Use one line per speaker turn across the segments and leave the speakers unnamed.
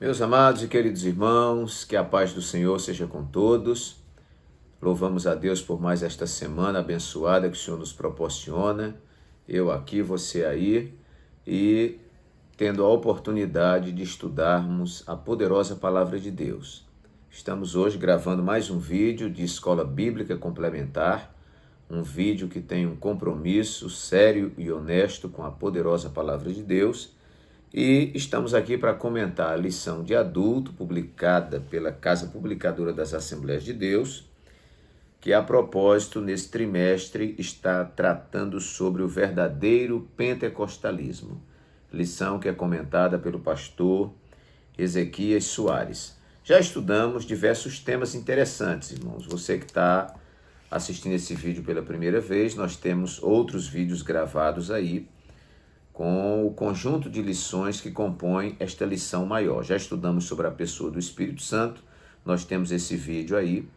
Meus amados e queridos irmãos, que a paz do Senhor seja com todos. Louvamos a Deus por mais esta semana abençoada que o Senhor nos proporciona. Eu aqui, você aí, e tendo a oportunidade de estudarmos a poderosa palavra de Deus. Estamos hoje gravando mais um vídeo de Escola Bíblica Complementar, um vídeo que tem um compromisso sério e honesto com a poderosa palavra de Deus. E estamos aqui para comentar a lição de adulto publicada pela Casa Publicadora das Assembleias de Deus, que a propósito, nesse trimestre, está tratando sobre o verdadeiro pentecostalismo. Lição que é comentada pelo pastor Ezequias Soares. Já estudamos diversos temas interessantes, irmãos. Você que está assistindo esse vídeo pela primeira vez, nós temos outros vídeos gravados aí, com o conjunto de lições que compõem esta lição maior. Já estudamos sobre a pessoa do Espírito Santo, nós temos esse vídeo aí.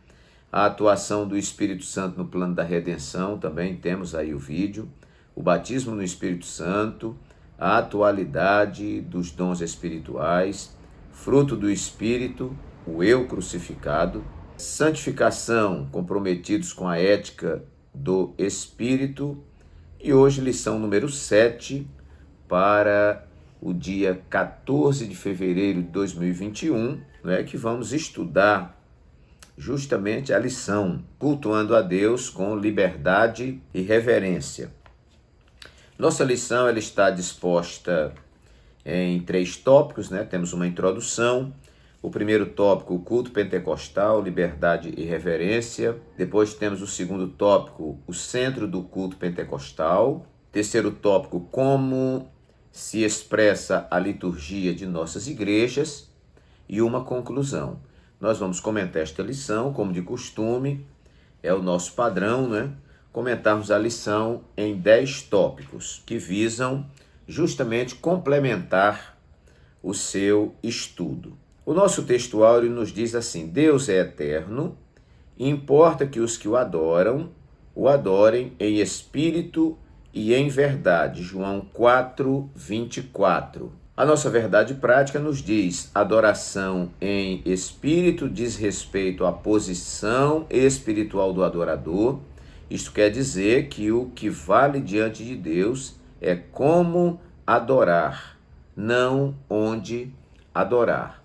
A atuação do Espírito Santo no plano da redenção, também temos aí o vídeo. O batismo no Espírito Santo, a atualidade dos dons espirituais, fruto do Espírito, o eu crucificado, santificação, comprometidos com a ética do Espírito. E hoje, lição número 7, para o dia 14 de fevereiro de 2021, que vamos estudar justamente a lição Cultuando a Deus com Liberdade e Reverência. Nossa lição ela está disposta em 3 tópicos, Temos uma introdução. O primeiro tópico, o culto pentecostal, liberdade e reverência. Depois temos o segundo tópico, o centro do culto pentecostal. Terceiro tópico, como se expressa a liturgia de nossas igrejas. E uma conclusão. Nós vamos comentar esta lição, como de costume, é o nosso padrão, Comentarmos a lição em 10 tópicos que visam justamente complementar o seu estudo. O nosso textuário nos diz assim: Deus é eterno, e importa que os que o adorem em espírito e em verdade. João 4, 24. A nossa verdade prática nos diz: adoração em espírito diz respeito à posição espiritual do adorador. Isto quer dizer que o que vale diante de Deus é como adorar, não onde adorar.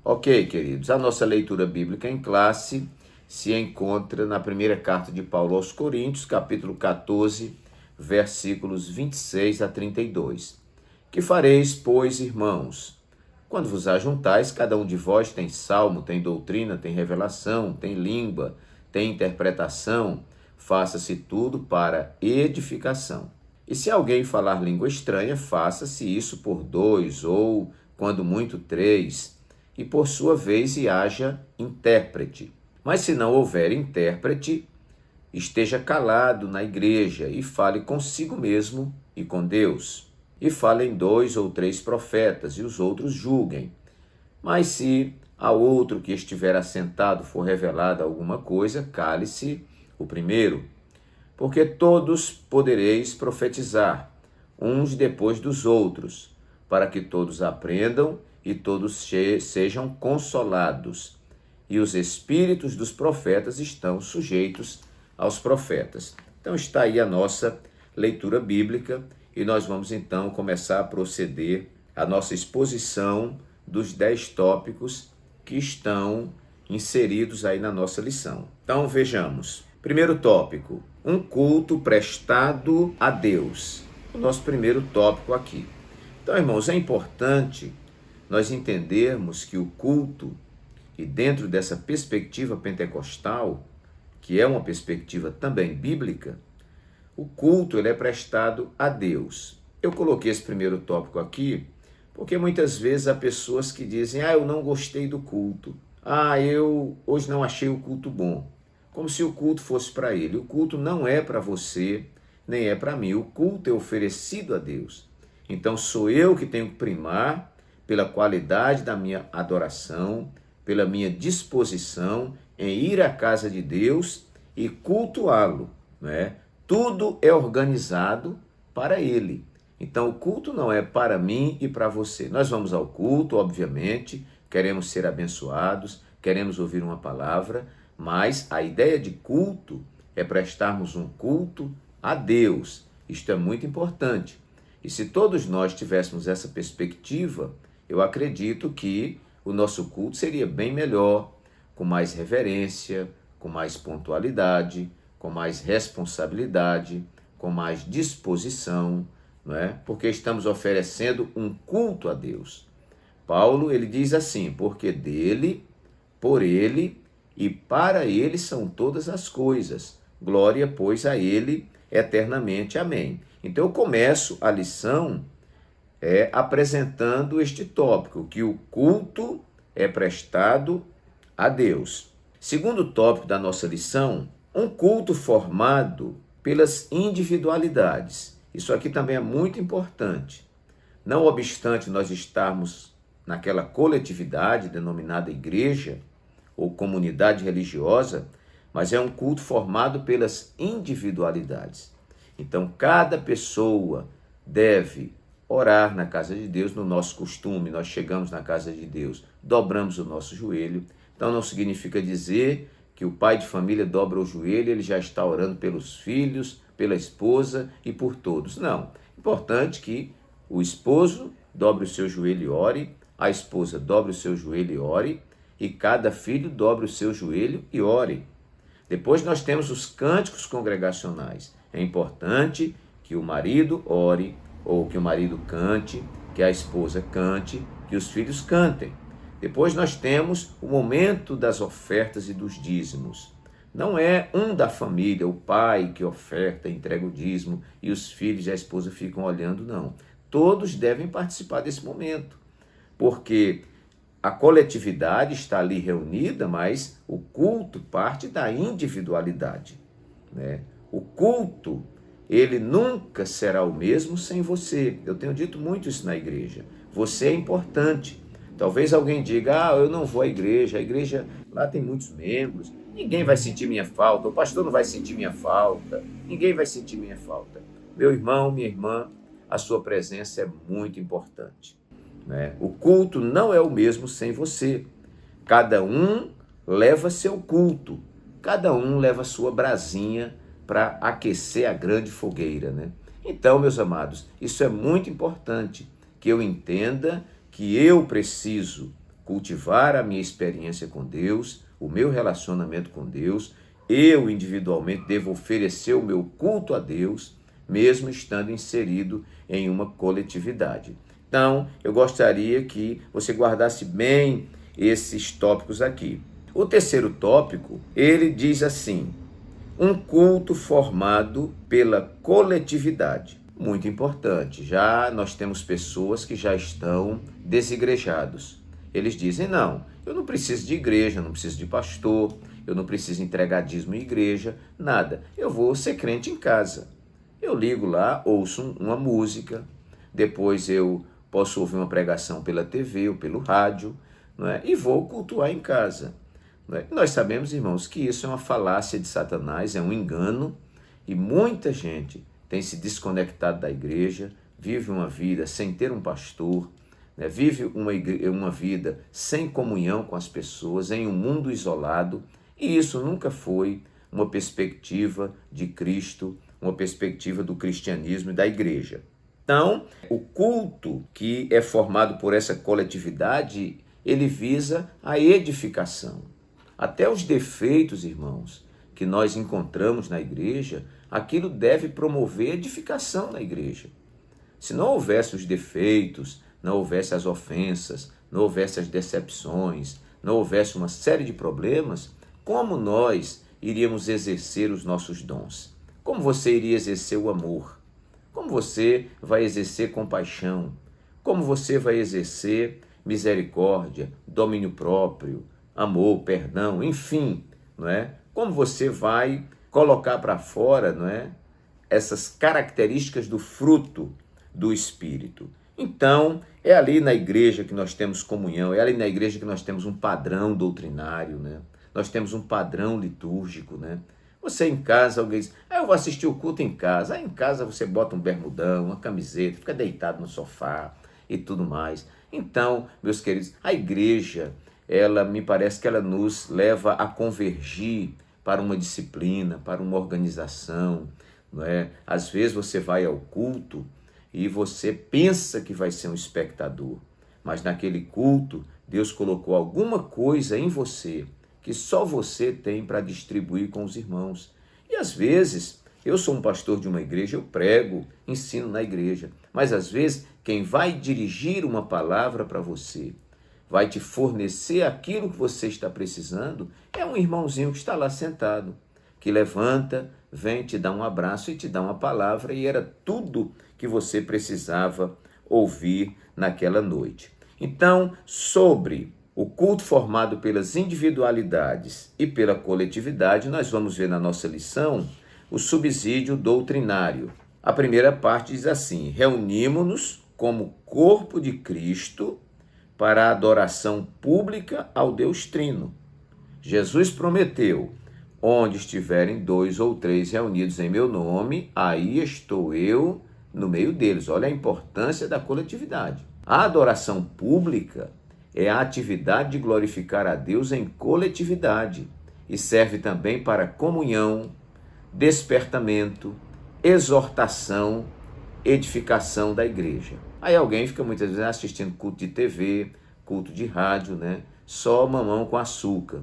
Ok, queridos, a nossa leitura bíblica em classe se encontra na primeira carta de Paulo aos Coríntios, capítulo 14, versículos 26 a 32. Que fareis, pois, irmãos? Quando vos ajuntais, cada um de vós tem salmo, tem doutrina, tem revelação, tem língua, tem interpretação. Faça-se tudo para edificação. E se alguém falar língua estranha, faça-se isso por 2 ou, quando muito, 3, e por sua vez haja intérprete. Mas se não houver intérprete, esteja calado na igreja e fale consigo mesmo e com Deus. E falem 2 ou 3 profetas, e os outros julguem. Mas se a outro que estiver assentado for revelada alguma coisa, cale-se o primeiro. Porque todos podereis profetizar, uns depois dos outros, para que todos aprendam e todos sejam consolados. E os espíritos dos profetas estão sujeitos aos profetas. Então está aí a nossa leitura bíblica e nós vamos então começar a proceder à nossa exposição dos 10 tópicos que estão inseridos aí na nossa lição. Então vejamos. Primeiro tópico, um culto prestado a Deus. O nosso primeiro tópico aqui. Então, irmãos, é importante nós entendermos que o culto, e dentro dessa perspectiva pentecostal, que é uma perspectiva também bíblica, o culto ele é prestado a Deus. Eu coloquei esse primeiro tópico aqui porque muitas vezes há pessoas que dizem: eu não gostei do culto. Eu hoje não achei o culto bom. Como se o culto fosse para ele. O culto não é para você, nem é para mim. O culto é oferecido a Deus. Então sou eu que tenho que primar pela qualidade da minha adoração, pela minha disposição em ir à casa de Deus e cultuá-lo. Tudo é organizado para ele. Então o culto não é para mim e para você. Nós vamos ao culto, obviamente, queremos ser abençoados, queremos ouvir uma palavra, mas a ideia de culto é prestarmos um culto a Deus. Isto é muito importante. E se todos nós tivéssemos essa perspectiva, eu acredito que o nosso culto seria bem melhor, com mais reverência, com mais pontualidade, com mais responsabilidade, com mais disposição, não é? Porque estamos oferecendo um culto a Deus. Paulo, ele diz assim: porque dele, por ele e para ele são todas as coisas. Glória, pois, a ele eternamente. Amém. Então eu começo a lição apresentando este tópico, que o culto é prestado a Deus. Segundo tópico da nossa lição, um culto formado pelas individualidades. Isso aqui também é muito importante. Não obstante nós estarmos naquela coletividade denominada igreja ou comunidade religiosa, mas é um culto formado pelas individualidades. Então, cada pessoa deve orar na casa de Deus, no nosso costume. Nós chegamos na casa de Deus, dobramos o nosso joelho. Então, não significa dizer que o pai de família dobra o joelho, ele já está orando pelos filhos, pela esposa e por todos. Não. Importante que o esposo dobre o seu joelho e ore, a esposa dobre o seu joelho e ore, e cada filho dobre o seu joelho e ore. Depois nós temos os cânticos congregacionais. É importante que o marido ore, ou que o marido cante, que a esposa cante, que os filhos cantem. Depois nós temos o momento das ofertas e dos dízimos. Não é um da família, o pai que oferta, entrega o dízimo, e os filhos e a esposa ficam olhando, não. Todos devem participar desse momento, porque a coletividade está ali reunida, mas o culto parte da individualidade, né? O culto, ele nunca será o mesmo sem você. Eu tenho dito muito isso na igreja. Você é importante. Talvez alguém diga: eu não vou à igreja, a igreja lá tem muitos membros, ninguém vai sentir minha falta, o pastor não vai sentir minha falta, ninguém vai sentir minha falta. Meu irmão, minha irmã, a sua presença é muito importante, né? O culto não é o mesmo sem você. Cada um leva seu culto, cada um leva sua brasinha para aquecer a grande fogueira, né? Então, meus amados, isso é muito importante, que eu entenda que eu preciso cultivar a minha experiência com Deus, o meu relacionamento com Deus. Eu individualmente devo oferecer o meu culto a Deus, mesmo estando inserido em uma coletividade. Então, eu gostaria que você guardasse bem esses tópicos aqui. O terceiro tópico, ele diz assim: um culto formado pela coletividade. Muito importante. Já nós temos pessoas que já estão desigrejados. Eles dizem: não, eu não preciso de igreja, não preciso de pastor, eu não preciso entregar dízimo em igreja, nada. Eu vou ser crente em casa. Eu ligo lá, ouço uma música, depois eu posso ouvir uma pregação pela TV ou pelo rádio, não é? E vou cultuar em casa. Não é? Nós sabemos, irmãos, que isso é uma falácia de Satanás, é um engano, e muita gente tem se desconectado da igreja, vive uma vida sem ter um pastor, né? Vive uma vida sem comunhão com as pessoas, em um mundo isolado, e isso nunca foi uma perspectiva de Cristo, uma perspectiva do cristianismo e da igreja. Então, o culto que é formado por essa coletividade, ele visa a edificação. Até os defeitos, irmãos, que nós encontramos na igreja, aquilo deve promover edificação na igreja. Se não houvesse os defeitos, não houvesse as ofensas, não houvesse as decepções, não houvesse uma série de problemas, como nós iríamos exercer os nossos dons? Como você iria exercer o amor? Como você vai exercer compaixão? Como você vai exercer misericórdia, domínio próprio, amor, perdão, enfim, não é? Como você vai colocar para fora, não é, essas características do fruto do Espírito? Então, é ali na igreja que nós temos comunhão, é ali na igreja que nós temos um padrão doutrinário, né? Nós temos um padrão litúrgico, né? Você em casa, alguém diz, eu vou assistir o culto em casa. Aí em casa você bota um bermudão, uma camiseta, fica deitado no sofá e tudo mais. Então, meus queridos, a igreja, ela me parece que ela nos leva a convergir para uma disciplina, para uma organização, não é? Às vezes você vai ao culto e você pensa que vai ser um espectador, mas naquele culto Deus colocou alguma coisa em você que só você tem para distribuir com os irmãos. E às vezes, eu sou um pastor de uma igreja, eu prego, ensino na igreja, mas às vezes quem vai dirigir uma palavra para você, vai te fornecer aquilo que você está precisando, é um irmãozinho que está lá sentado, que levanta, vem te dar um abraço e te dá uma palavra, e era tudo que você precisava ouvir naquela noite. Então, sobre o culto formado pelas individualidades e pela coletividade, nós vamos ver na nossa lição o subsídio doutrinário. A primeira parte diz assim: reunimos-nos como corpo de Cristo para a adoração pública ao Deus Trino. Jesus prometeu: onde estiverem 2 ou 3 reunidos em meu nome, aí estou eu no meio deles. Olha a importância da coletividade. A adoração pública é a atividade de glorificar a Deus em coletividade e serve também para comunhão, despertamento, exortação, edificação da igreja. Aí alguém fica muitas vezes assistindo culto de TV, culto de rádio, né? Só mamão com açúcar.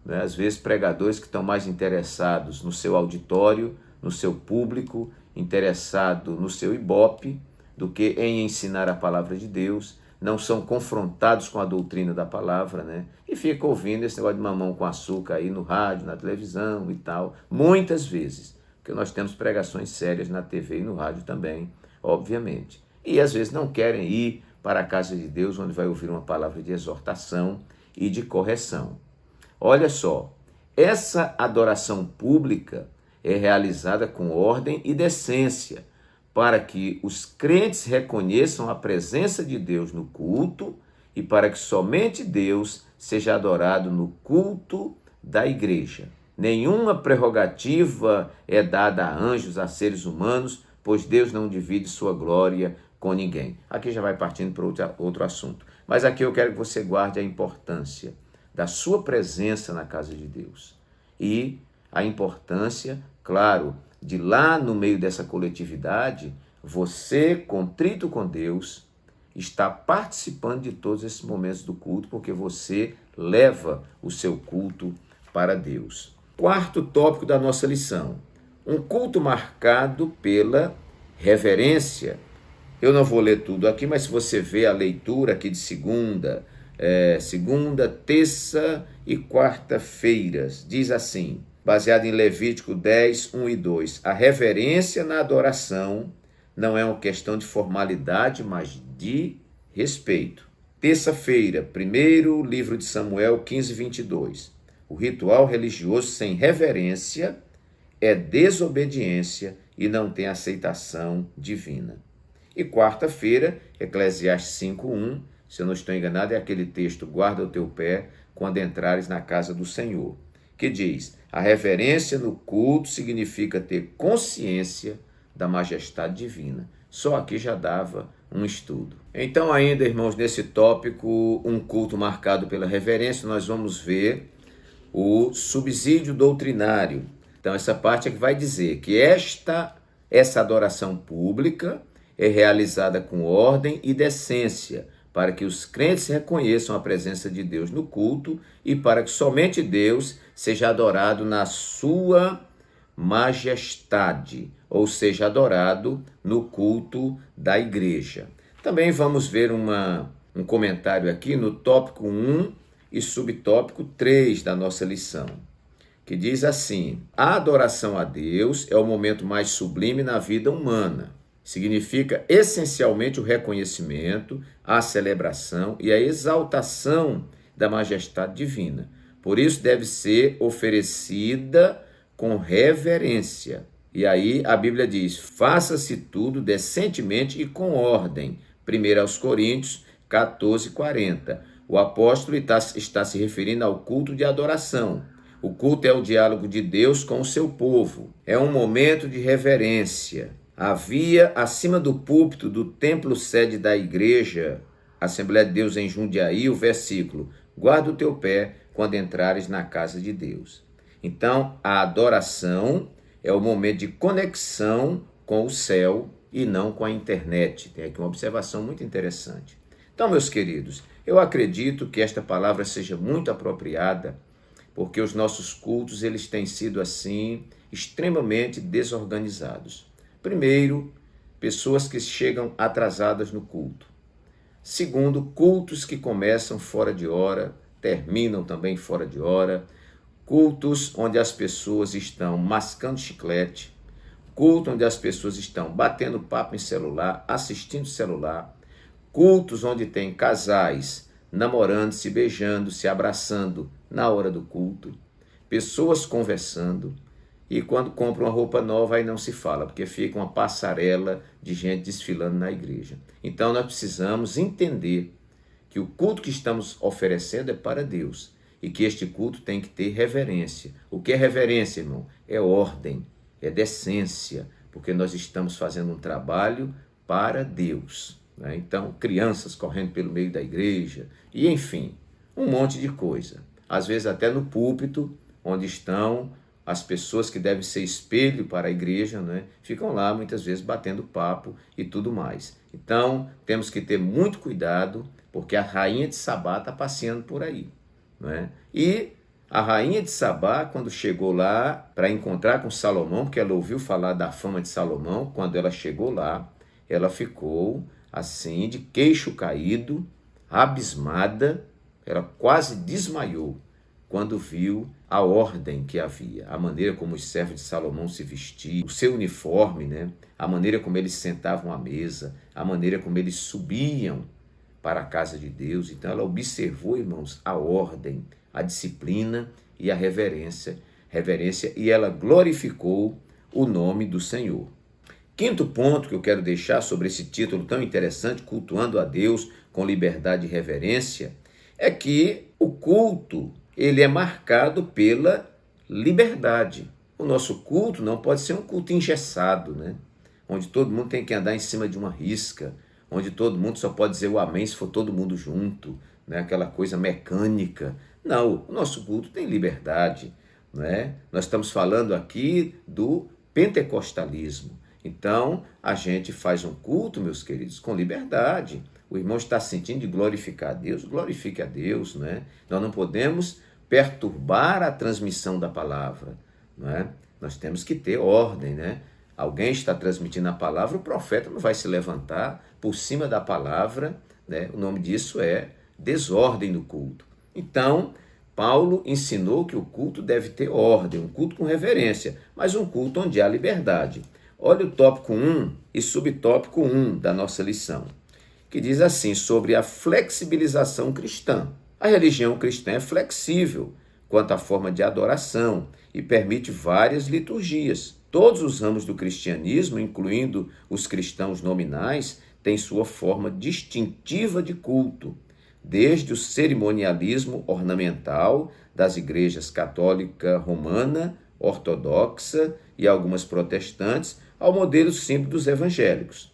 Né? Às vezes pregadores que estão mais interessados no seu auditório, no seu público, interessado no seu ibope, do que em ensinar a palavra de Deus, não são confrontados com a doutrina da palavra, né? E fica ouvindo esse negócio de mamão com açúcar aí no rádio, na televisão e tal, muitas vezes, porque nós temos pregações sérias na TV e no rádio também, obviamente. E às vezes não querem ir para a casa de Deus, onde vai ouvir uma palavra de exortação e de correção. Olha só, essa adoração pública é realizada com ordem e decência, para que os crentes reconheçam a presença de Deus no culto e para que somente Deus seja adorado no culto da igreja. Nenhuma prerrogativa é dada a anjos, a seres humanos, pois Deus não divide sua glória com ninguém. Aqui já vai partindo para outro assunto. Mas aqui eu quero que você guarde a importância da sua presença na casa de Deus. E a importância, claro, de lá no meio dessa coletividade, você, contrito com Deus, está participando de todos esses momentos do culto, porque você leva o seu culto para Deus. Quarto tópico da nossa lição: um culto marcado pela reverência. Eu não vou ler tudo aqui, mas se você vê a leitura aqui de segunda, terça e quarta-feiras, diz assim, baseado em Levítico 10, 1 e 2, a reverência na adoração não é uma questão de formalidade, mas de respeito. Terça-feira, primeiro livro de Samuel 15, 22, o ritual religioso sem reverência é desobediência e não tem aceitação divina. E quarta-feira, Eclesiastes 5:1, se eu não estou enganado, é aquele texto, guarda o teu pé quando entrares na casa do Senhor, que diz, a reverência no culto significa ter consciência da majestade divina. Só aqui já dava um estudo. Então ainda, irmãos, nesse tópico, um culto marcado pela reverência, nós vamos ver o subsídio doutrinário. Então essa parte é que vai dizer que essa adoração pública é realizada com ordem e decência, para que os crentes reconheçam a presença de Deus no culto e para que somente Deus seja adorado na sua majestade, ou seja, adorado no culto da igreja. Também vamos ver um comentário aqui no tópico 1 e subtópico 3 da nossa lição, que diz assim, a adoração a Deus é o momento mais sublime na vida humana. Significa essencialmente o reconhecimento, a celebração e a exaltação da majestade divina. Por isso deve ser oferecida com reverência. E aí a Bíblia diz, faça-se tudo decentemente e com ordem. 1 Coríntios 14, 40. O apóstolo está se referindo ao culto de adoração, O culto é o diálogo de Deus com o seu povo. É um momento de reverência. Havia, acima do púlpito do templo sede da igreja, Assembleia de Deus em Jundiaí, o versículo: guarda o teu pé quando entrares na casa de Deus. Então, a adoração é o momento de conexão com o céu e não com a internet. Tem aqui uma observação muito interessante. Então, meus queridos, eu acredito que esta palavra seja muito apropriada, porque os nossos cultos eles têm sido assim extremamente desorganizados. Primeiro, pessoas que chegam atrasadas no culto. Segundo, cultos que começam fora de hora, terminam também fora de hora. Cultos onde as pessoas estão mascando chiclete. Culto onde as pessoas estão batendo papo em celular, assistindo celular. Cultos onde tem casais namorando, se beijando, se abraçando na hora do culto. Pessoas conversando. E quando compra uma roupa nova, aí não se fala, porque fica uma passarela de gente desfilando na igreja. Então nós precisamos entender que o culto que estamos oferecendo é para Deus e que este culto tem que ter reverência. O que é reverência, irmão? É ordem, é decência, porque nós estamos fazendo um trabalho para Deus, né? Então, crianças correndo pelo meio da igreja e, enfim, um monte de coisa. Às vezes até no púlpito, onde estão as pessoas que devem ser espelho para a igreja, né, ficam lá muitas vezes batendo papo e tudo mais. Então, temos que ter muito cuidado, porque a rainha de Sabá está passeando por aí, né? E a rainha de Sabá, quando chegou lá para encontrar com Salomão, porque ela ouviu falar da fama de Salomão, quando ela chegou lá, ela ficou assim, de queixo caído, abismada, ela quase desmaiou quando viu a ordem que havia, a maneira como os servos de Salomão se vestiam, o seu uniforme, né? A maneira como eles sentavam à mesa, a maneira como eles subiam para a casa de Deus. Então ela observou, irmãos, a ordem, a disciplina e a reverência, e ela glorificou o nome do Senhor. Quinto ponto que eu quero deixar sobre esse título tão interessante, cultuando a Deus com liberdade e reverência, é que o culto ele é marcado pela liberdade. O nosso culto não pode ser um culto engessado, né? Onde todo mundo tem que andar em cima de uma risca, onde todo mundo só pode dizer o amém se for todo mundo junto, né? Aquela coisa mecânica. Não, o nosso culto tem liberdade, né? Nós estamos falando aqui do pentecostalismo. Então, a gente faz um culto, meus queridos, com liberdade. O irmão está sentindo de glorificar a Deus, glorifique a Deus, né? Nós não podemos perturbar a transmissão da palavra, né? Nós temos que ter ordem, né? Alguém está transmitindo a palavra, o profeta não vai se levantar por cima da palavra, né? O nome disso é desordem no culto. Então, Paulo ensinou que o culto deve ter ordem, um culto com reverência, mas um culto onde há liberdade. Olha o tópico 1 e subtópico 1 da nossa lição, que diz assim, sobre a flexibilização cristã. A religião cristã é flexível quanto à forma de adoração e permite várias liturgias. Todos os ramos do cristianismo, incluindo os cristãos nominais, têm sua forma distintiva de culto, desde o cerimonialismo ornamental das igrejas católica romana, ortodoxa e algumas protestantes, ao modelo simples dos evangélicos,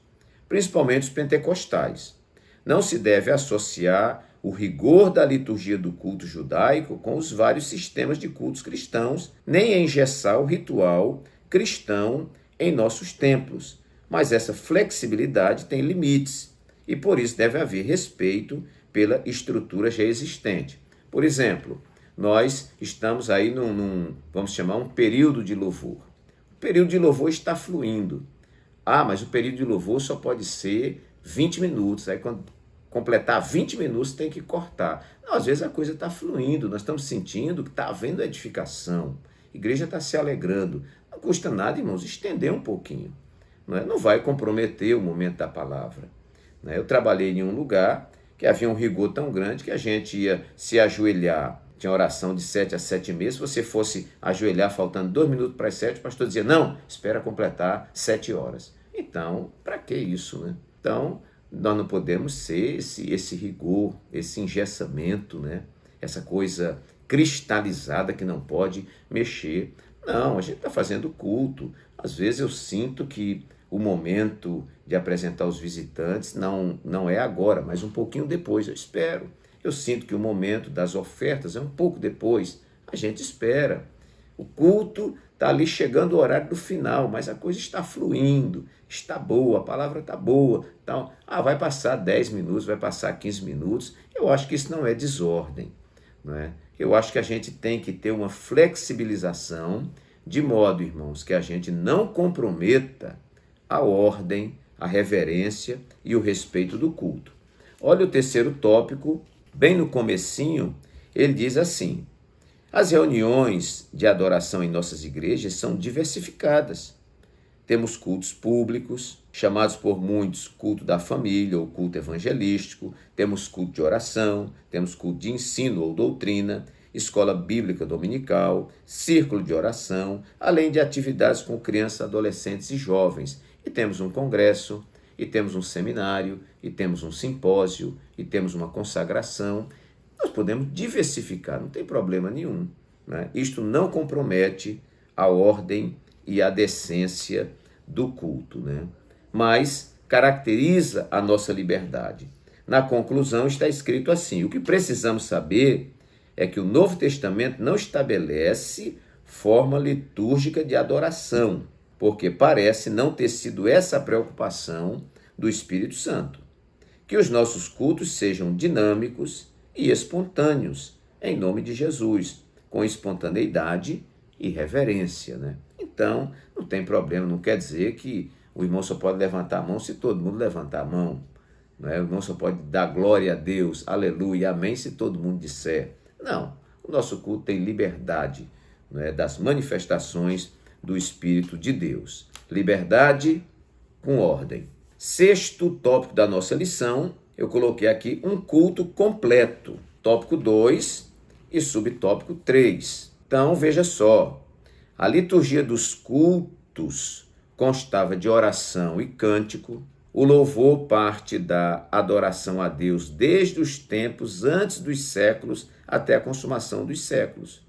principalmente os pentecostais. Não se deve associar o rigor da liturgia do culto judaico com os vários sistemas de cultos cristãos, nem engessar o ritual cristão em nossos templos. Mas essa flexibilidade tem limites e por isso deve haver respeito pela estrutura já existente. Por exemplo, nós estamos aí vamos chamar um período de louvor. O período de louvor está fluindo. Ah, mas o período de louvor só pode ser 20 minutos. Aí quando completar 20 minutos tem que cortar. Não, às vezes a coisa está fluindo, nós estamos sentindo que está havendo edificação. A igreja está se alegrando. Não custa nada, irmãos, estender um pouquinho. Não vai comprometer o momento da palavra. Eu trabalhei em um lugar que havia um rigor tão grande que a gente ia se ajoelhar. Tinha oração de 7 a 7h30. Se você fosse ajoelhar faltando 2 minutos para as 7, o pastor dizia, não, espera completar 7 horas. Então, para que isso, né? Então, nós não podemos ser esse rigor, esse engessamento, né? Essa coisa cristalizada que não pode mexer. Não, a gente está fazendo culto. Às vezes eu sinto que o momento de apresentar os visitantes não é agora, mas um pouquinho depois, eu espero. Eu sinto que o momento das ofertas é um pouco depois, a gente espera. O culto está ali chegando o horário do final, mas a coisa está fluindo, está boa, a palavra está boa. Então, vai passar 10 minutos, vai passar 15 minutos. Eu acho que isso não é desordem, não é? Eu acho que a gente tem que ter uma flexibilização, de modo, irmãos, que a gente não comprometa a ordem, a reverência e o respeito do culto. Olha o terceiro tópico, bem no comecinho, ele diz assim: as reuniões de adoração em nossas igrejas são diversificadas. Temos cultos públicos, chamados por muitos culto da família ou culto evangelístico, temos culto de oração, temos culto de ensino ou doutrina, escola bíblica dominical, círculo de oração, além de atividades com crianças, adolescentes e jovens. E temos um congresso, e temos um seminário, e temos um simpósio, e temos uma consagração. Nós podemos diversificar, não tem problema nenhum, né? Isto não compromete a ordem e a decência do culto, né? Mas caracteriza a nossa liberdade. Na conclusão está escrito assim: o que precisamos saber é que o Novo Testamento não estabelece forma litúrgica de adoração, porque parece não ter sido essa a preocupação do Espírito Santo. Que os nossos cultos sejam dinâmicos e espontâneos, em nome de Jesus, com espontaneidade e reverência, né? Então, não tem problema, não quer dizer que o irmão só pode levantar a mão se todo mundo levantar a mão, não é? O irmão só pode dar glória a Deus, aleluia, amém, se todo mundo disser. Não, o nosso culto tem liberdade, não é, das manifestações do Espírito de Deus. Liberdade com ordem. Sexto tópico da nossa lição, eu coloquei aqui um culto completo. Tópico 2 e subtópico 3. Então, veja só, a liturgia dos cultos constava de oração e cântico. O louvor parte da adoração a Deus desde os tempos antes dos séculos até a consumação dos séculos.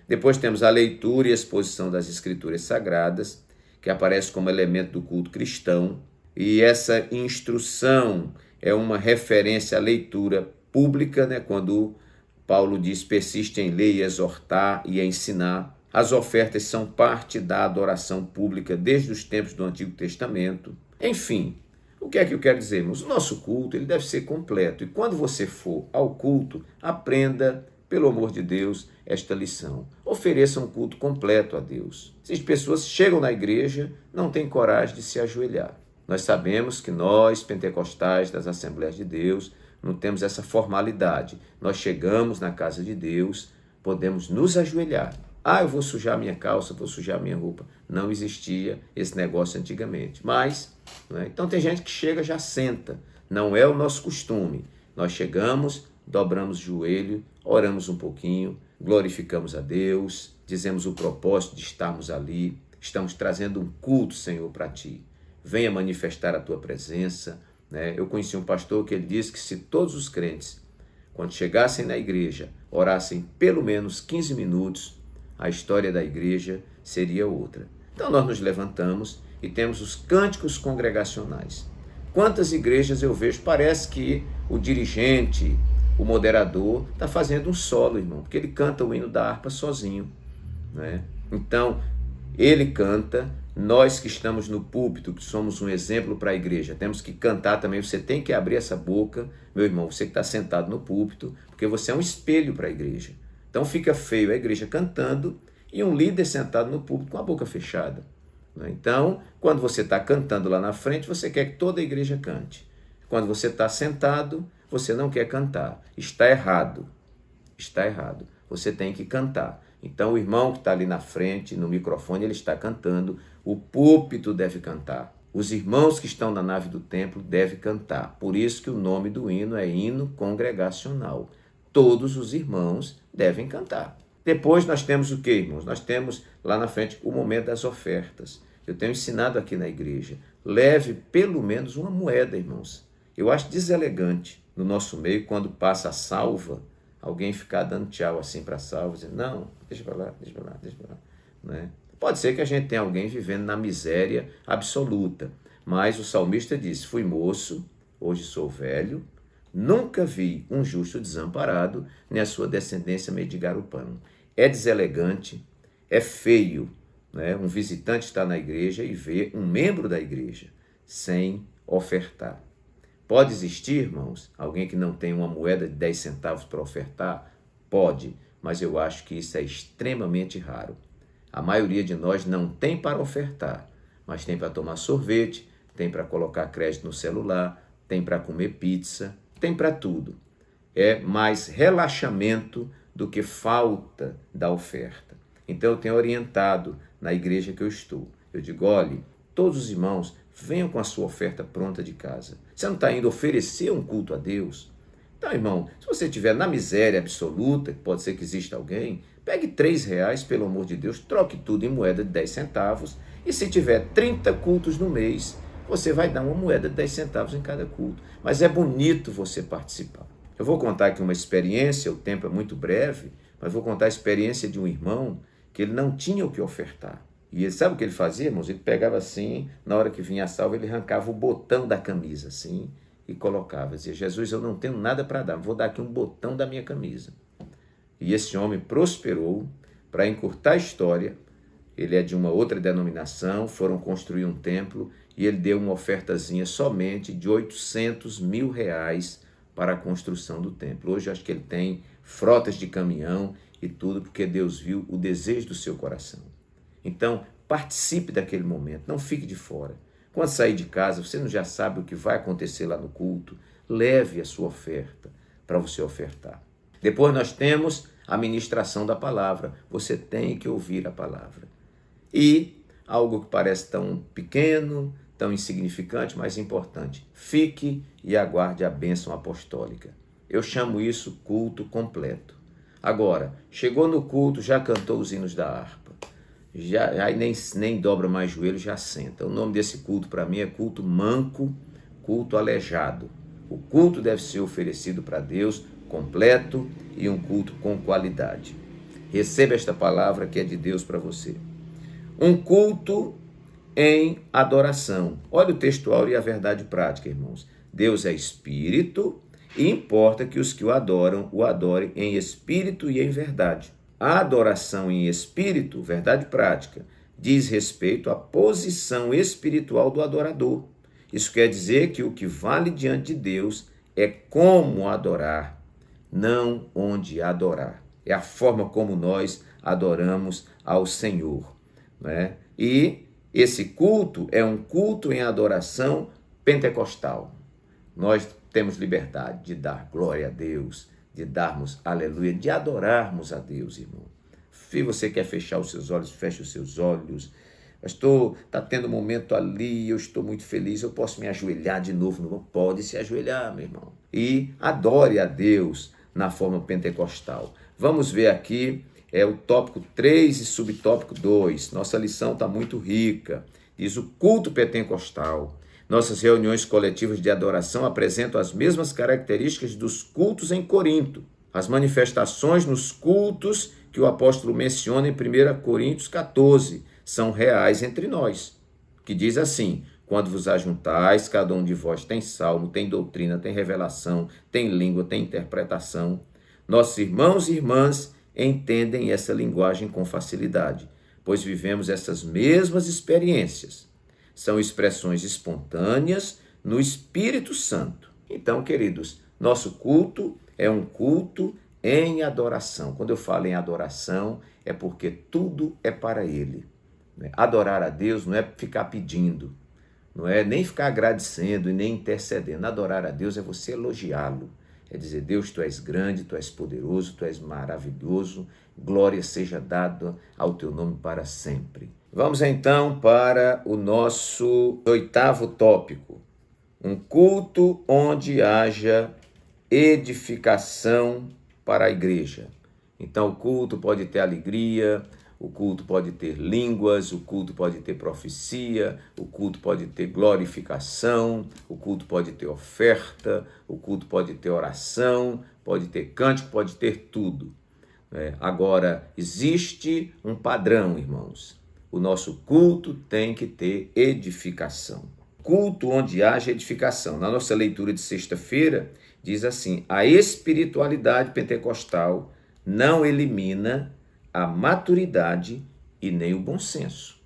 Depois temos a leitura e exposição das Escrituras Sagradas, que aparece como elemento do culto cristão. E essa instrução é uma referência à leitura pública, né? Quando Paulo diz: persiste em ler e exortar e ensinar. As ofertas são parte da adoração pública desde os tempos do Antigo Testamento. Enfim, o que é que eu quero dizer, irmãos? O nosso culto ele deve ser completo. E quando você for ao culto, aprenda, pelo amor de Deus, esta lição. Ofereça um culto completo a Deus. Se as pessoas chegam na igreja, não têm coragem de se ajoelhar. Nós sabemos que nós, pentecostais das Assembleias de Deus, não temos essa formalidade. Nós chegamos na casa de Deus, podemos nos ajoelhar. Eu vou sujar minha calça, vou sujar minha roupa. Não existia esse negócio antigamente. Mas, né? Então tem gente que chega já senta. Não é o nosso costume. Nós chegamos, dobramos o joelho, oramos um pouquinho, glorificamos a Deus, dizemos o propósito de estarmos ali. Estamos trazendo um culto, Senhor, para Ti. Venha manifestar a Tua presença, né? Eu conheci um pastor que ele disse que se todos os crentes, quando chegassem na igreja, orassem pelo menos 15 minutos, a história da igreja seria outra. Então nós nos levantamos e temos os cânticos congregacionais. Quantas igrejas eu vejo, parece que o dirigente, o moderador, está fazendo um solo, irmão, porque ele canta o hino da harpa sozinho, né? Então, ele canta, nós que estamos no púlpito, que somos um exemplo para a igreja, temos que cantar também. Você tem que abrir essa boca, meu irmão, você que está sentado no púlpito, porque você é um espelho para a igreja. Então fica feio a igreja cantando e um líder sentado no púlpito com a boca fechada, né? Então, quando você está cantando lá na frente, você quer que toda a igreja cante. Quando você está sentado, você não quer cantar. Está errado. Está errado. Você tem que cantar. Então, o irmão que está ali na frente, no microfone, ele está cantando. O púlpito deve cantar. Os irmãos que estão na nave do templo devem cantar. Por isso que o nome do hino é hino congregacional. Todos os irmãos devem cantar. Depois nós temos o que, irmãos? Nós temos lá na frente o momento das ofertas. Eu tenho ensinado aqui na igreja. Leve pelo menos uma moeda, irmãos. Eu acho deselegante no nosso meio, quando passa a salva, alguém ficar dando tchau assim para salvo, dizendo, não, deixa para lá, deixa para lá, deixa para lá. Né? Pode ser que a gente tenha alguém vivendo na miséria absoluta, mas o salmista disse, fui moço, hoje sou velho, nunca vi um justo desamparado, nem a sua descendência mendigar o pão. É deselegante, é feio, né? Um visitante está na igreja e vê um membro da igreja sem ofertar. Pode existir, irmãos, alguém que não tem uma moeda de 10 centavos para ofertar? Pode, mas eu acho que isso é extremamente raro. A maioria de nós não tem para ofertar, mas tem para tomar sorvete, tem para colocar crédito no celular, tem para comer pizza, tem para tudo. É mais relaxamento do que falta da oferta. Então eu tenho orientado na igreja que eu estou. Eu digo, olhe, todos os irmãos venham com a sua oferta pronta de casa. Você não está indo oferecer um culto a Deus? Então, irmão, se você estiver na miséria absoluta, que pode ser que exista alguém, pegue R$3, pelo amor de Deus, troque tudo em moeda de 10 centavos e se tiver 30 cultos no mês, você vai dar uma moeda de 10 centavos em cada culto. Mas é bonito você participar. Eu vou contar aqui uma experiência, o tempo é muito breve, mas vou contar a experiência de um irmão que ele não tinha o que ofertar. E ele sabe o que ele fazia, irmãos? Ele pegava assim, na hora que vinha a salva, ele arrancava o botão da camisa, assim, e colocava. Dizia, Jesus, eu não tenho nada para dar, vou dar aqui um botão da minha camisa. E esse homem prosperou. Para encurtar a história, ele é de uma outra denominação, foram construir um templo, e ele deu uma ofertazinha somente de R$800 mil para a construção do templo. Hoje eu acho que ele tem frotas de caminhão e tudo, porque Deus viu o desejo do seu coração. Então, participe daquele momento, não fique de fora. Quando sair de casa, você não já sabe o que vai acontecer lá no culto, leve a sua oferta para você ofertar. Depois nós temos a ministração da palavra, você tem que ouvir a palavra. E algo que parece tão pequeno, tão insignificante, mas importante, fique e aguarde a bênção apostólica. Eu chamo isso culto completo. Agora, chegou no culto, já cantou os hinos da harpa, já nem dobra mais joelho, já senta. O nome desse culto para mim é culto manco, culto aleijado. O culto deve ser oferecido para Deus completo e um culto com qualidade. Receba esta palavra que é de Deus para você. Um culto em adoração. Olha o textual e a verdade prática, irmãos. Deus é espírito e importa que os que o adorem em espírito e em verdade. A adoração em espírito, verdade prática, diz respeito à posição espiritual do adorador. Isso quer dizer que o que vale diante de Deus é como adorar, não onde adorar. É a forma como nós adoramos ao Senhor, né? E esse culto é um culto em adoração pentecostal. Nós temos liberdade de dar glória a Deus, de darmos aleluia, de adorarmos a Deus, irmão. Se você quer fechar os seus olhos, feche os seus olhos. Pastor, está tendo um momento ali, eu estou muito feliz, eu posso me ajoelhar de novo? Não pode se ajoelhar, meu irmão. E adore a Deus na forma pentecostal. Vamos ver aqui, o tópico 3 e subtópico 2. Nossa lição está muito rica. Diz o culto pentecostal. Nossas reuniões coletivas de adoração apresentam as mesmas características dos cultos em Corinto. As manifestações nos cultos que o apóstolo menciona em 1 Coríntios 14 são reais entre nós, que diz assim, quando vos ajuntais, cada um de vós tem salmo, tem doutrina, tem revelação, tem língua, tem interpretação. Nossos irmãos e irmãs entendem essa linguagem com facilidade, pois vivemos essas mesmas experiências. São expressões espontâneas no Espírito Santo. Então, queridos, nosso culto é um culto em adoração. Quando eu falo em adoração, é porque tudo é para Ele. Adorar a Deus não é ficar pedindo, não é nem ficar agradecendo e nem intercedendo. Adorar a Deus é você elogiá-lo. É dizer, Deus, Tu és grande, Tu és poderoso, Tu és maravilhoso, glória seja dada ao Teu nome para sempre. Vamos então para o nosso 8º tópico. Um culto onde haja edificação para a igreja. Então o culto pode ter alegria, o culto pode ter línguas, o culto pode ter profecia, o culto pode ter glorificação, o culto pode ter oferta, o culto pode ter oração, pode ter cântico, pode ter tudo. Agora, existe um padrão, irmãos. O nosso culto tem que ter edificação. Culto onde haja edificação. Na nossa leitura de sexta-feira, diz assim: a espiritualidade pentecostal não elimina a maturidade e nem o bom senso.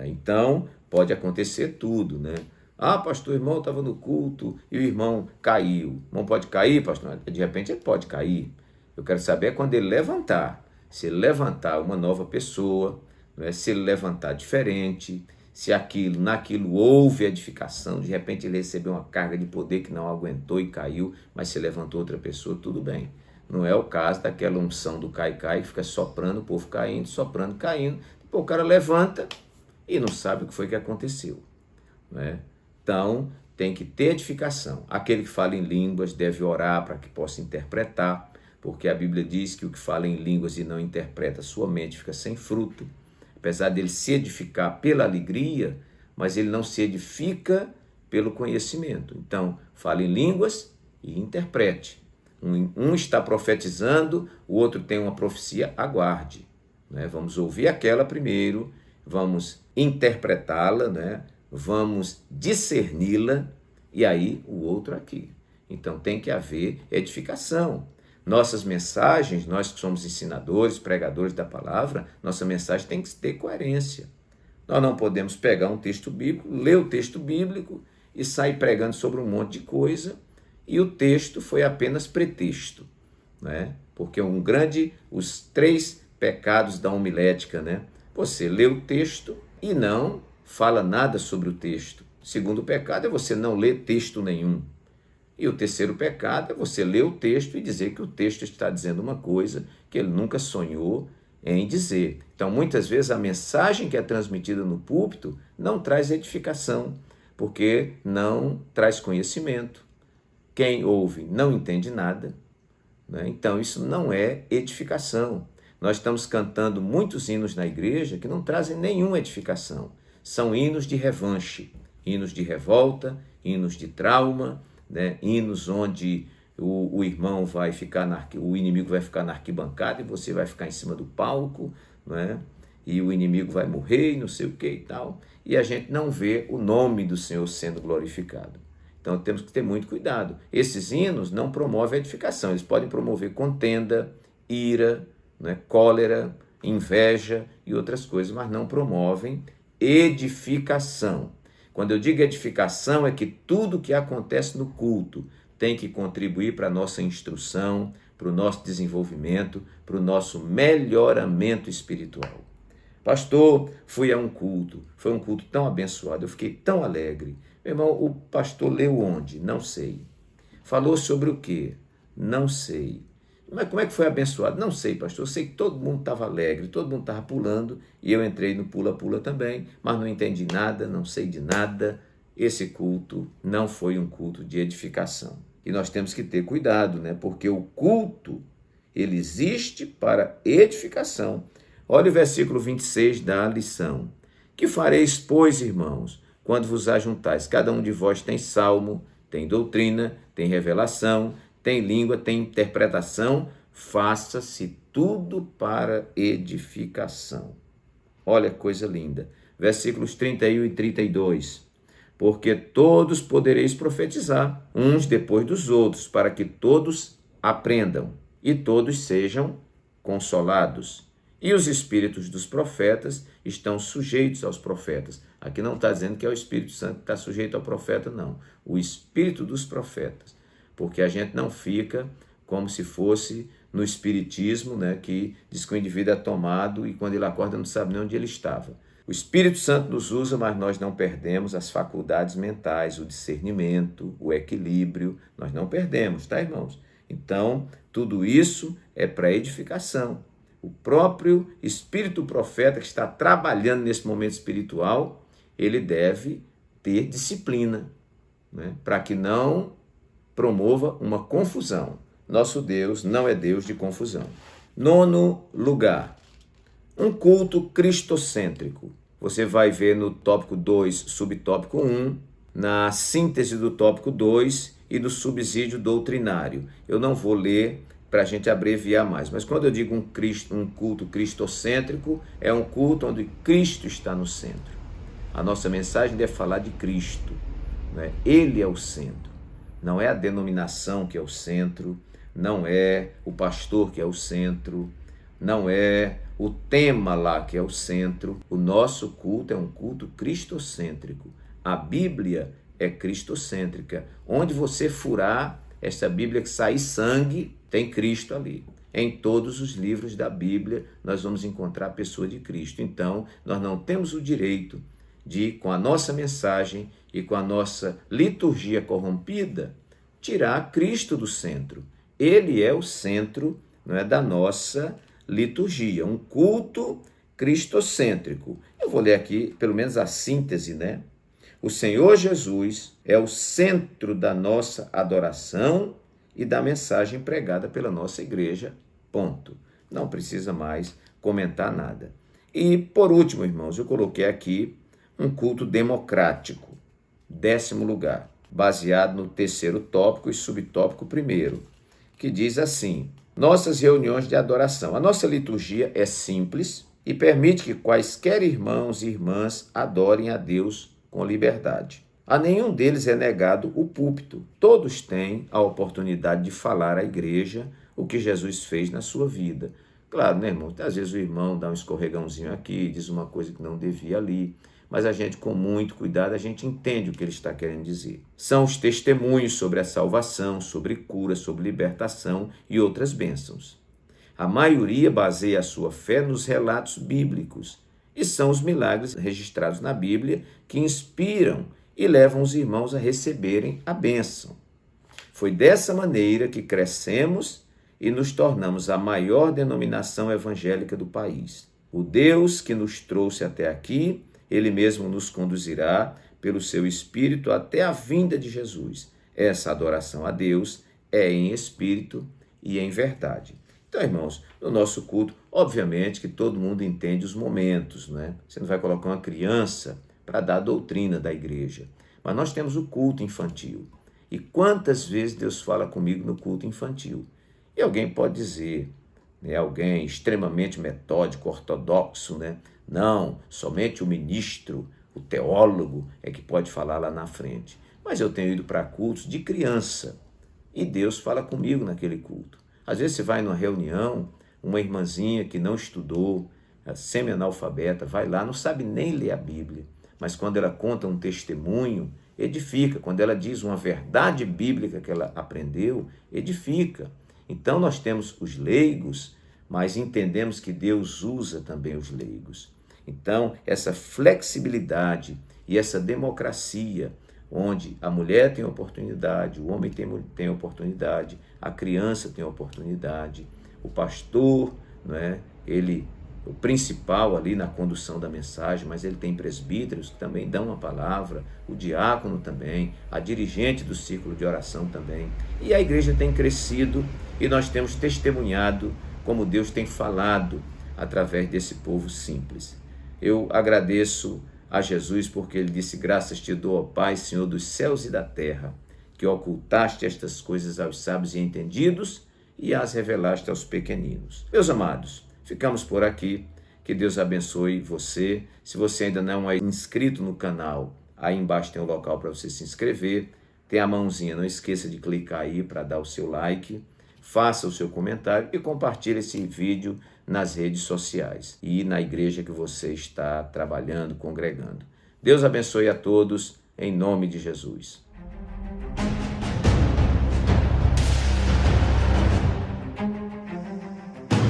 Então, pode acontecer tudo, né? Ah, pastor, o irmão estava no culto e o irmão caiu. O irmão pode cair, pastor? De repente ele pode cair. Eu quero saber quando ele levantar. Se ele levantar uma nova pessoa, né? Se ele levantar diferente, se naquilo houve edificação, de repente ele recebeu uma carga de poder que não aguentou e caiu, mas se levantou outra pessoa, tudo bem. Não é o caso daquela unção do cai-cai que fica soprando, o povo caindo, soprando, caindo. Depois o cara levanta e não sabe o que foi que aconteceu, né? Então, tem que ter edificação. Aquele que fala em línguas deve orar para que possa interpretar, porque a Bíblia diz que o que fala em línguas e não interpreta, sua mente fica sem fruto. Apesar dele se edificar pela alegria, mas ele não se edifica pelo conhecimento. Então, fale em línguas e interprete. Um está profetizando, o outro tem uma profecia, aguarde. Né? Vamos ouvir aquela primeiro, vamos interpretá-la, né? Vamos discerni-la e aí o outro aqui. Então tem que haver edificação. Nossas mensagens, nós que somos ensinadores, pregadores da palavra, nossa mensagem tem que ter coerência. Nós não podemos pegar um texto bíblico, ler o texto bíblico e sair pregando sobre um monte de coisa e o texto foi apenas pretexto, né? Porque os 3 pecados da homilética, né? Você lê o texto e não fala nada sobre o texto. O segundo pecado é você não ler texto nenhum. E o terceiro pecado é você ler o texto e dizer que o texto está dizendo uma coisa que ele nunca sonhou em dizer. Então, muitas vezes, a mensagem que é transmitida no púlpito não traz edificação, porque não traz conhecimento. Quem ouve não entende nada, né? Então, isso não é edificação. Nós estamos cantando muitos hinos na igreja que não trazem nenhuma edificação. São hinos de revanche, hinos de revolta, hinos de trauma, né? Hinos onde o irmão vai ficar, o inimigo vai ficar na arquibancada e você vai ficar em cima do palco, né? E o inimigo vai morrer e não sei o que e tal. E a gente não vê o nome do Senhor sendo glorificado. Então temos que ter muito cuidado. Esses hinos não promovem edificação, eles podem promover contenda, ira, né? Cólera, inveja e outras coisas, mas não promovem edificação. Quando eu digo edificação, é que tudo que acontece no culto tem que contribuir para a nossa instrução, para o nosso desenvolvimento, para o nosso melhoramento espiritual. Pastor, fui a um culto, foi um culto tão abençoado, eu fiquei tão alegre. Meu irmão, o pastor leu onde? Não sei. Falou sobre o quê? Não sei. Mas como é que foi abençoado? Não sei, pastor. Eu sei que todo mundo estava alegre, todo mundo estava pulando, e eu entrei no pula-pula também, mas não entendi nada, não sei de nada. Esse culto não foi um culto de edificação. E nós temos que ter cuidado, né? Porque o culto, ele existe para edificação. Olha o versículo 26 da lição. Que fareis, pois, irmãos, quando vos ajuntais? Cada um de vós tem salmo, tem doutrina, tem revelação, tem língua, tem interpretação, faça-se tudo para edificação. Olha que coisa linda. Versículos 31 e 32. Porque todos podereis profetizar, uns depois dos outros, para que todos aprendam e todos sejam consolados. E os espíritos dos profetas estão sujeitos aos profetas. Aqui não está dizendo que é o Espírito Santo que está sujeito ao profeta, não. O espírito dos profetas. Porque a gente não fica como se fosse no espiritismo, né, que diz que o indivíduo é tomado e quando ele acorda não sabe nem onde ele estava. O Espírito Santo nos usa, mas nós não perdemos as faculdades mentais, o discernimento, o equilíbrio, nós não perdemos, tá, irmãos? Então, tudo isso é para edificação. O próprio Espírito Profeta que está trabalhando nesse momento espiritual, ele deve ter disciplina, né, para que não promova uma confusão. Nosso Deus não é Deus de confusão. 9º lugar, Um culto cristocêntrico. Você vai ver no tópico 2, subtópico 1, na síntese do tópico 2 e do subsídio doutrinário. Eu não vou ler para a gente abreviar mais, mas quando eu digo um culto cristocêntrico, é um culto onde Cristo está no centro. A nossa mensagem deve falar de Cristo, né? Ele é o centro. Não é a denominação que é o centro, não é o pastor que é o centro, não é o tema lá que é o centro. O nosso culto é um culto cristocêntrico. A Bíblia é cristocêntrica. Onde você furar essa Bíblia que sair sangue, tem Cristo ali. Em todos os livros da Bíblia, nós vamos encontrar a pessoa de Cristo. Então, nós não temos o direito de, com a nossa mensagem e com a nossa liturgia corrompida, tirar Cristo do centro. Ele é o centro, não é, da nossa liturgia, um culto cristocêntrico. Eu vou ler aqui, pelo menos, a síntese, né? O Senhor Jesus é o centro da nossa adoração e da mensagem pregada pela nossa igreja, ponto. Não precisa mais comentar nada. E, por último, irmãos, eu coloquei aqui um culto democrático, 10º lugar, baseado no 3º tópico e subtópico 1º, que diz assim: nossas reuniões de adoração. A nossa liturgia é simples e permite que quaisquer irmãos e irmãs adorem a Deus com liberdade. A nenhum deles é negado o púlpito. Todos têm a oportunidade de falar à igreja o que Jesus fez na sua vida. Claro, né, irmão? Às vezes o irmão dá um escorregãozinho aqui, diz uma coisa que não devia ali, mas a gente, com muito cuidado, a gente entende o que ele está querendo dizer. São os testemunhos sobre a salvação, sobre cura, sobre libertação e outras bênçãos. A maioria baseia a sua fé nos relatos bíblicos, e são os milagres registrados na Bíblia que inspiram e levam os irmãos a receberem a bênção. Foi dessa maneira que crescemos e nos tornamos a maior denominação evangélica do país. O Deus que nos trouxe até aqui, Ele mesmo nos conduzirá pelo seu Espírito até a vinda de Jesus. Essa adoração a Deus é em espírito e em verdade. Então, irmãos, no nosso culto, obviamente que todo mundo entende os momentos, né? Você não vai colocar uma criança para dar a doutrina da igreja. Mas nós temos o culto infantil. E quantas vezes Deus fala comigo no culto infantil? E alguém pode dizer, né, alguém extremamente metódico, ortodoxo, né? Não, somente o ministro, o teólogo é que pode falar lá na frente. Mas eu tenho ido para cultos de criança e Deus fala comigo naquele culto. Às vezes você vai numa reunião, uma irmãzinha que não estudou, semi-analfabeta, vai lá, não sabe nem ler a Bíblia, mas quando ela conta um testemunho, edifica. Quando ela diz uma verdade bíblica que ela aprendeu, edifica. Então nós temos os leigos, mas entendemos que Deus usa também os leigos. Então, essa flexibilidade e essa democracia, onde a mulher tem oportunidade, o homem tem oportunidade, a criança tem oportunidade, o pastor, não é? Ele, o principal ali na condução da mensagem, mas ele tem presbíteros que também dão a palavra, o diácono também, a dirigente do círculo de oração também. E a igreja tem crescido e nós temos testemunhado como Deus tem falado através desse povo simples. Eu agradeço a Jesus porque ele disse: graças te dou, ó Pai, Senhor dos céus e da terra, que ocultaste estas coisas aos sábios e entendidos e as revelaste aos pequeninos. Meus amados, ficamos por aqui. Que Deus abençoe você. Se você ainda não é inscrito no canal, aí embaixo tem um local para você se inscrever. Tem a mãozinha, não esqueça de clicar aí para dar o seu like. Faça o seu comentário e compartilhe esse vídeo nas redes sociais e na igreja que você está trabalhando, congregando. Deus abençoe a todos, em nome de Jesus.